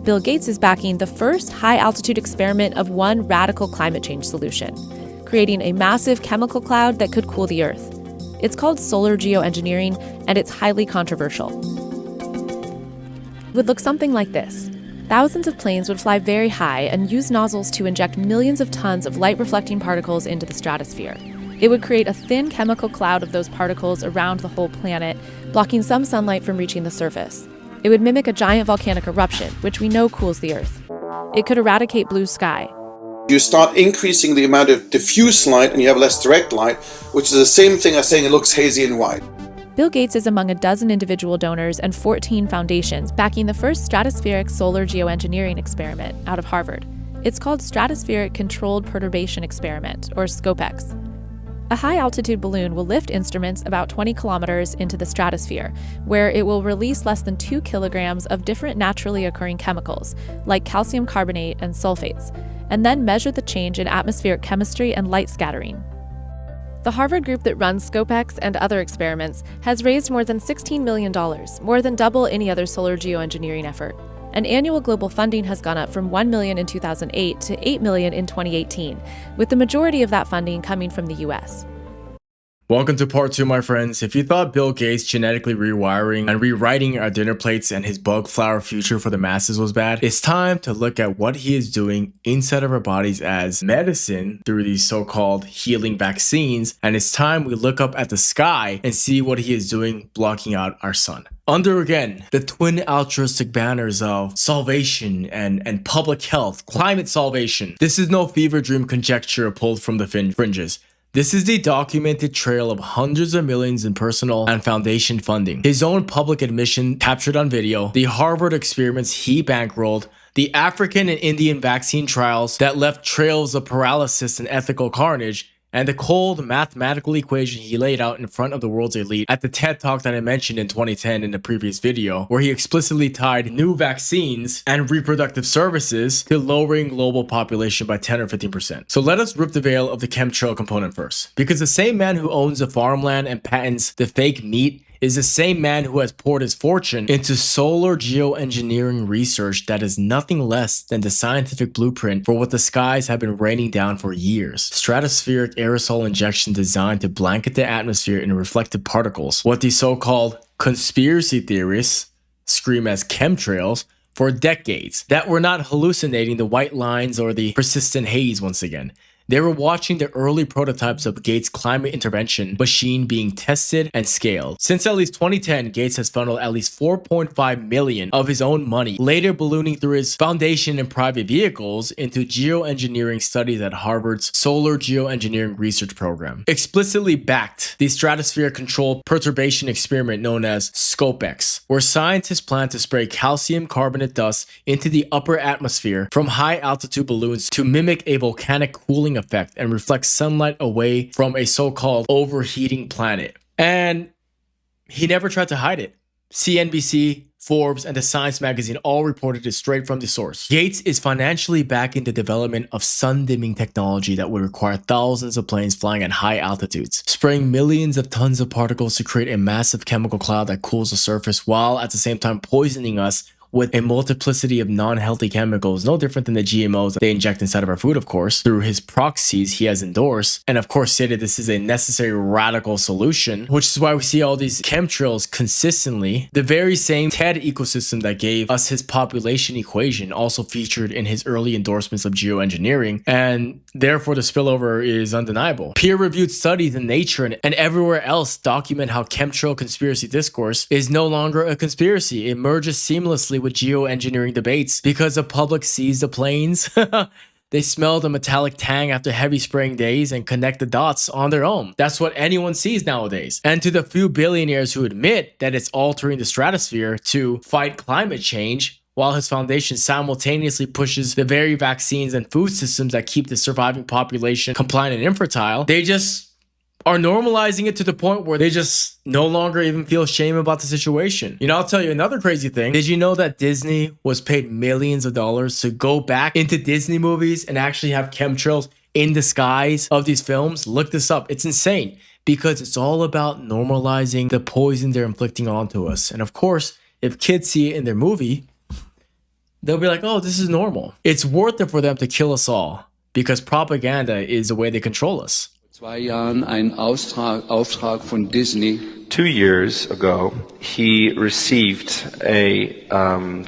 Bill Gates is backing the first high-altitude experiment of one radical climate change solution, creating a massive chemical cloud that could cool the Earth. It's called solar geoengineering, and it's highly controversial. It would look something like this. Thousands of planes would fly very high and use nozzles to inject millions of tons of light-reflecting particles into the stratosphere. It would create a thin chemical cloud of those particles around the whole planet, blocking some sunlight from reaching the surface. It would mimic a giant volcanic eruption, which we know cools the Earth. It could eradicate blue sky. You start increasing the amount of diffuse light and you have less direct light, which is the same thing as saying it looks hazy and white. Bill Gates is among a dozen individual donors and 14 foundations backing the first stratospheric solar geoengineering experiment out of Harvard. It's called Stratospheric Controlled Perturbation Experiment, or SCOPEX. A high-altitude balloon will lift instruments about 20 kilometers into the stratosphere, where it will release less than 2 kilograms of different naturally occurring chemicals, like calcium carbonate and sulfates, and then measure the change in atmospheric chemistry and light scattering. The Harvard group that runs SCOPEX and other experiments has raised more than $16 million, more than double any other solar geoengineering effort. And annual global funding has gone up from $1 million in 2008 to $8 million in 2018, with the majority of that funding coming from the US. Welcome to part 2, my friends. If you thought Bill Gates genetically rewiring and rewriting our dinner plates and his bug flower future for the masses was bad, it's time to look at what he is doing inside of our bodies as medicine through these so-called healing vaccines, and it's time we look up at the sky and see what he is doing blocking out our sun. Under, again, the twin altruistic banners of salvation and public health, climate salvation. This is no fever dream conjecture pulled from the fringes. This is the documented trail of hundreds of millions in personal and foundation funding. His own public admission captured on video, the Harvard experiments he bankrolled, the African and Indian vaccine trials that left trails of paralysis and ethical carnage, and the cold mathematical equation he laid out in front of the world's elite at the TED Talk that I mentioned in 2010 in the previous video, where he explicitly tied new vaccines and reproductive services to lowering global population by 10 or 15%. So let us rip the veil of the chemtrail component first, because the same man who owns the farmland and patents the fake meat is the same man who has poured his fortune into solar geoengineering research that is nothing less than the scientific blueprint for what the skies have been raining down for years. Stratospheric aerosol injection designed to blanket the atmosphere in reflective particles, what the so-called conspiracy theorists scream as chemtrails, for decades, that were not hallucinating the white lines or the persistent haze once again. They were watching the early prototypes of Gates' climate intervention machine being tested and scaled. Since at least 2010, Gates has funneled at least $4.5 million of his own money, later ballooning through his foundation and private vehicles into geoengineering studies at Harvard's Solar Geoengineering Research Program. Explicitly backed the Stratosphere Controlled Perturbation Experiment known as SCOPEX, where scientists plan to spray calcium carbonate dust into the upper atmosphere from high-altitude balloons to mimic a volcanic cooling effect and reflect sunlight away from a so-called overheating planet. And he never tried to hide it. CNBC, Forbes, and the Science magazine all reported it straight from the source. Gates is financially backing the development of sun-dimming technology that would require thousands of planes flying at high altitudes, spraying millions of tons of particles to create a massive chemical cloud that cools the surface while at the same time poisoning us with a multiplicity of non-healthy chemicals, no different than the GMOs that they inject inside of our food, of course, through his proxies he has endorsed, and of course stated this is a necessary radical solution, which is why we see all these chemtrails consistently. The very same TED ecosystem that gave us his population equation also featured in his early endorsements of geoengineering, and therefore the spillover is undeniable. Peer-reviewed studies in Nature and everywhere else document how chemtrail conspiracy discourse is no longer a conspiracy. It merges seamlessly with geoengineering debates because the public sees the planes. They smell the metallic tang after heavy spraying days and connect the dots on their own. That's what anyone sees nowadays. And to the few billionaires who admit that it's altering the stratosphere to fight climate change, while his foundation simultaneously pushes the very vaccines and food systems that keep the surviving population compliant and infertile, they just are normalizing it to the point where they just no longer even feel shame about the situation. You know, I'll tell you another crazy thing. Did you know that Disney was paid millions of dollars to go back into Disney movies and actually have chemtrails in the skies of these films? Look this up. It's insane because it's all about normalizing the poison they're inflicting onto us. And of course, if kids see it in their movie, they'll be like, oh, this is normal. It's worth it for them to kill us all because propaganda is the way they control us. 2 Jahren einen Auftrag von Disney. 2 years ago, he received a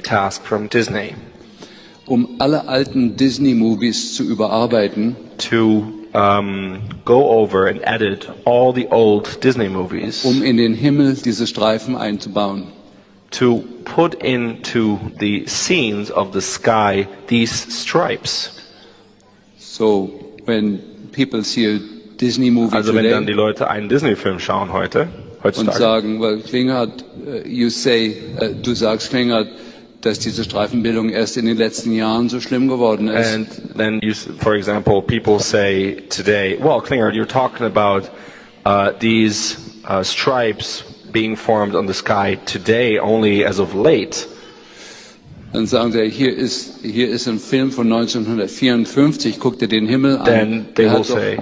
task from Disney Alle alten Disney-Movies zu überarbeiten. to go over and edit all the old Disney movies, In den Himmel diese Streifen einzubauen. to put into the scenes of the sky these stripes. So, when people see a Disney-Movie Also wenn dann die today Leute einen Disney-Film schauen und heutzutage, sagen, well, Klinghardt, du sagst, Klinghardt, dass diese Streifenbildung erst in den letzten Jahren so schlimm geworden ist. and then for example, people say today, well, Klinghardt, you're talking about these stripes being formed on the sky today, only as of late. Dann sagen sie, hier ist ein Film von 1954, guck dir den Himmel an. Then they will say,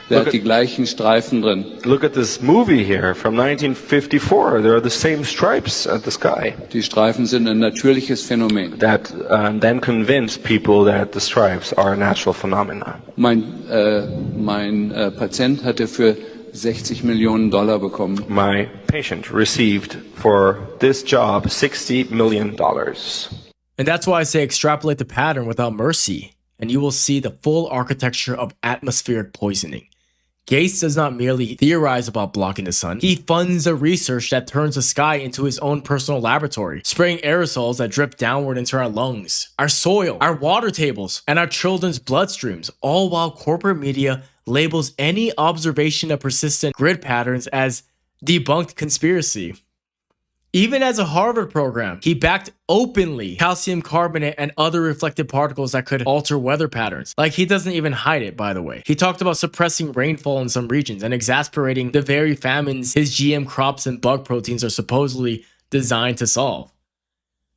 Der hat die gleichen Streifen drin. look at this movie here from 1954. There are the same stripes at the sky. Die Streifen sind ein natürliches Phänomen. That then convinced people that the stripes are a natural phenomena. Mein Patient hatte für $60 Millionen bekommen. My patient received for this job $60 million. And that's why I say extrapolate the pattern without mercy, and you will see the full architecture of atmospheric poisoning. Gates does not merely theorize about blocking the sun, he funds the research that turns the sky into his own personal laboratory, spraying aerosols that drip downward into our lungs, our soil, our water tables, and our children's bloodstreams, all while corporate media labels any observation of persistent grid patterns as debunked conspiracy. Even as a Harvard program, he backed openly calcium carbonate and other reflected particles that could alter weather patterns. Like, he doesn't even hide it, by the way. He talked about suppressing rainfall in some regions and exasperating the very famines his GM crops and bug proteins are supposedly designed to solve.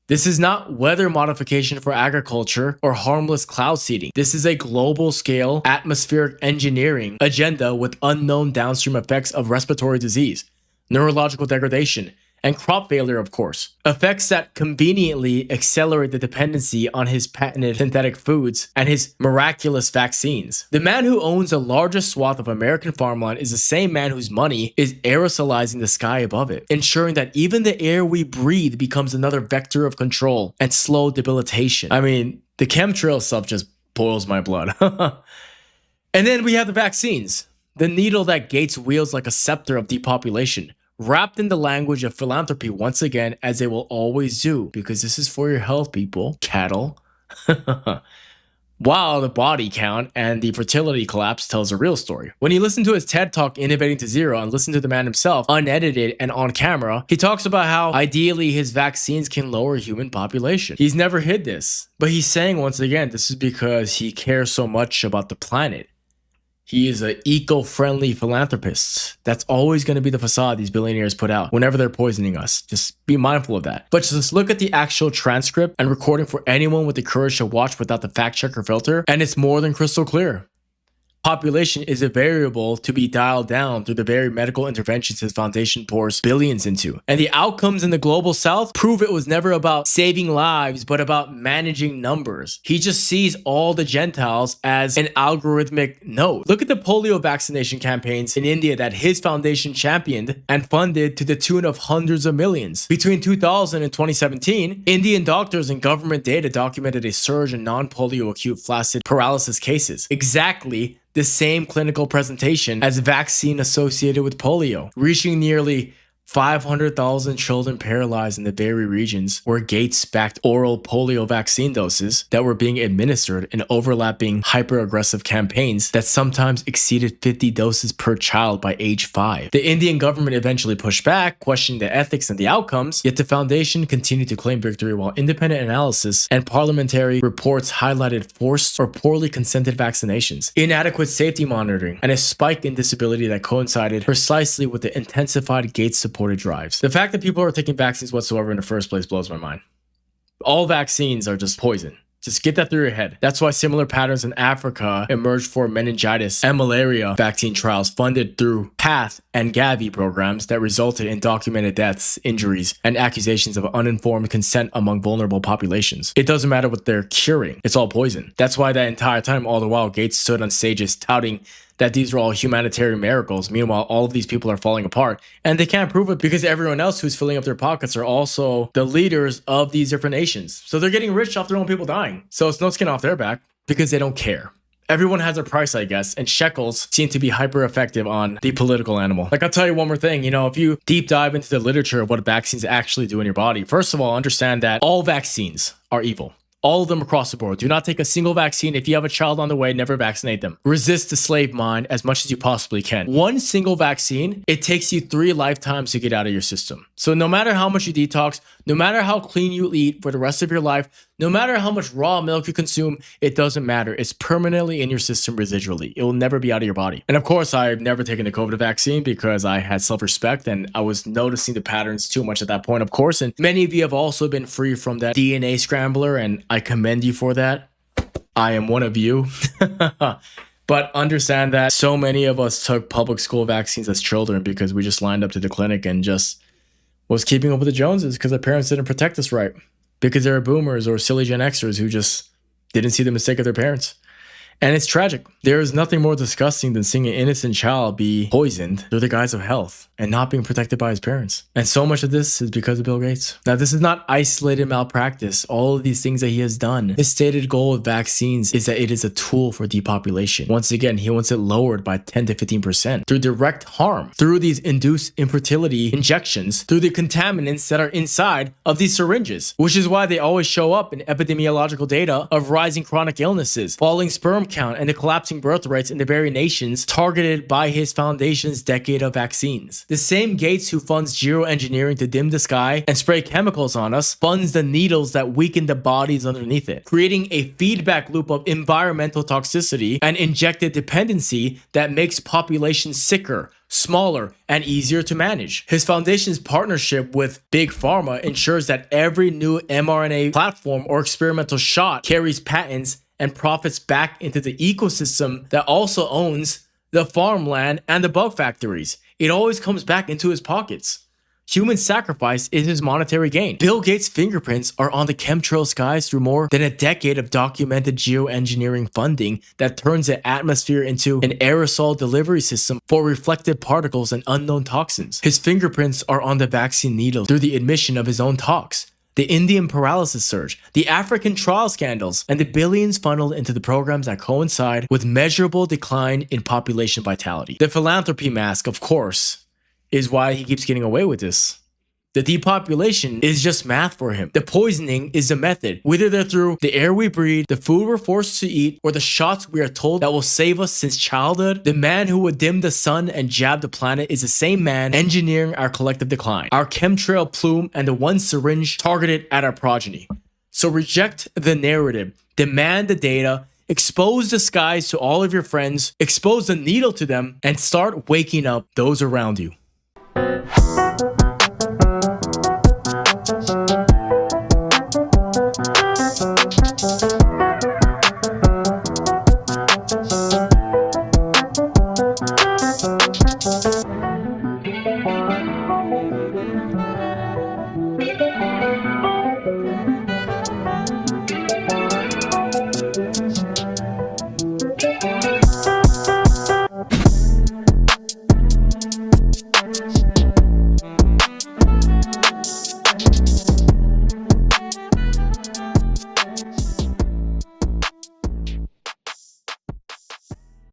This is not weather modification for agriculture or harmless cloud seeding. This is a global scale atmospheric engineering agenda with unknown downstream effects of respiratory disease, neurological degradation, and crop failure, of course. Effects that conveniently accelerate the dependency on his patented synthetic foods and his miraculous vaccines. The man who owns the largest swath of American farmland is the same man whose money is aerosolizing the sky above it, ensuring that even the air we breathe becomes another vector of control and slow debilitation. I mean, the chemtrail stuff just boils my blood. And then we have the vaccines, the needle that Gates wields like a scepter of depopulation, wrapped in the language of philanthropy once again, as they will always do, because this is for your health, people, cattle. While the body count and the fertility collapse tells a real story. When you listen to his TED Talk, Innovating to Zero, and listen to the man himself, unedited and on camera, he talks about how ideally his vaccines can lower human population. He's never hid this, but he's saying once again, this is because he cares so much about the planet. He is an eco-friendly philanthropist. That's always going to be the facade these billionaires put out whenever they're poisoning us. Just be mindful of that. But just look at the actual transcript and recording for anyone with the courage to watch without the fact-checker filter, and it's more than crystal clear. Population is a variable to be dialed down through the very medical interventions his foundation pours billions into. And the outcomes in the global south prove it was never about saving lives, but about managing numbers. He just sees all the Gentiles as an algorithmic node. Look at the polio vaccination campaigns in India that his foundation championed and funded to the tune of hundreds of millions. Between 2000 and 2017, Indian doctors and government data documented a surge in non-polio acute flaccid paralysis cases. Exactly the same clinical presentation as vaccine associated with polio, reaching nearly 500,000 children paralyzed in the very regions where Gates backed oral polio vaccine doses that were being administered in overlapping hyper-aggressive campaigns that sometimes exceeded 50 doses per child by age 5. The Indian government eventually pushed back, questioning the ethics and the outcomes, yet the foundation continued to claim victory while independent analysis and parliamentary reports highlighted forced or poorly consented vaccinations, inadequate safety monitoring, and a spike in disability that coincided precisely with the intensified Gates supported drives. The fact that people are taking vaccines whatsoever in the first place blows my mind. All vaccines are just poison. Just get that through your head. That's why similar patterns in Africa emerged for meningitis and malaria vaccine trials funded through PATH and Gavi programs that resulted in documented deaths, injuries, and accusations of uninformed consent among vulnerable populations. It doesn't matter what they're curing. It's all poison. That's why that entire time, all the while, Gates stood on stages touting that these are all humanitarian miracles. Meanwhile, all of these people are falling apart and they can't prove it because everyone else who's filling up their pockets are also the leaders of these different nations. So they're getting rich off their own people dying. So it's no skin off their back because they don't care. Everyone has a price, I guess, and shekels seem to be hyper effective on the political animal. Like, I'll tell you one more thing, if you deep dive into the literature of what vaccines actually do in your body, first of all, understand that all vaccines are evil. All of them across the board. Do not take a single vaccine. If you have a child on the way, never vaccinate them. Resist the slave mind as much as you possibly can. One single vaccine, it takes you 3 lifetimes to get out of your system. So no matter how much you detox, no matter how clean you eat for the rest of your life, no matter how much raw milk you consume, it doesn't matter. It's permanently in your system residually. It will never be out of your body. And of course, I've never taken the COVID vaccine because I had self-respect and I was noticing the patterns too much at that point, of course. And many of you have also been free from that DNA scrambler, and I commend you for that. I am one of you. But understand that so many of us took public school vaccines as children because we just lined up to the clinic and just was keeping up with the Joneses because our parents didn't protect us right. Because they were boomers or silly Gen Xers who just didn't see the mistake of their parents. And it's tragic. There is nothing more disgusting than seeing an innocent child be poisoned through the guise of health and not being protected by his parents. And so much of this is because of Bill Gates. Now, this is not isolated malpractice. All of these things that he has done. His stated goal with vaccines is that it is a tool for depopulation. Once again, he wants it lowered by 10 to 15% through direct harm, through these induced infertility injections, through the contaminants that are inside of these syringes, which is why they always show up in epidemiological data of rising chronic illnesses, falling sperm count, and the collapsing birth rates in the very nations targeted by his foundation's decade of vaccines. The same Gates who funds geoengineering to dim the sky and spray chemicals on us funds the needles that weaken the bodies underneath it, creating a feedback loop of environmental toxicity and injected dependency that makes populations sicker, smaller, and easier to manage. His foundation's partnership with Big Pharma ensures that every new mRNA platform or experimental shot carries patents and profits back into the ecosystem that also owns the farmland and the bug factories. It always comes back into his pockets. Human sacrifice is his monetary gain. Bill Gates' fingerprints are on the chemtrail skies through more than a decade of documented geoengineering funding that turns the atmosphere into an aerosol delivery system for reflected particles and unknown toxins. His fingerprints are on the vaccine needle through the admission of his own talks, the Indian paralysis surge, the African trial scandals, and the billions funneled into the programs that coincide with measurable decline in population vitality. The philanthropy mask, of course, is why he keeps getting away with this. The depopulation is just math for him. The poisoning is the method, whether they're through the air we breathe, the food we're forced to eat, or the shots we are told that will save us since childhood. The man who would dim the sun and jab the planet is the same man engineering our collective decline, our chemtrail plume, and the one syringe targeted at our progeny. So reject the narrative, demand the data, expose the skies to all of your friends, expose the needle to them, and start waking up those around you.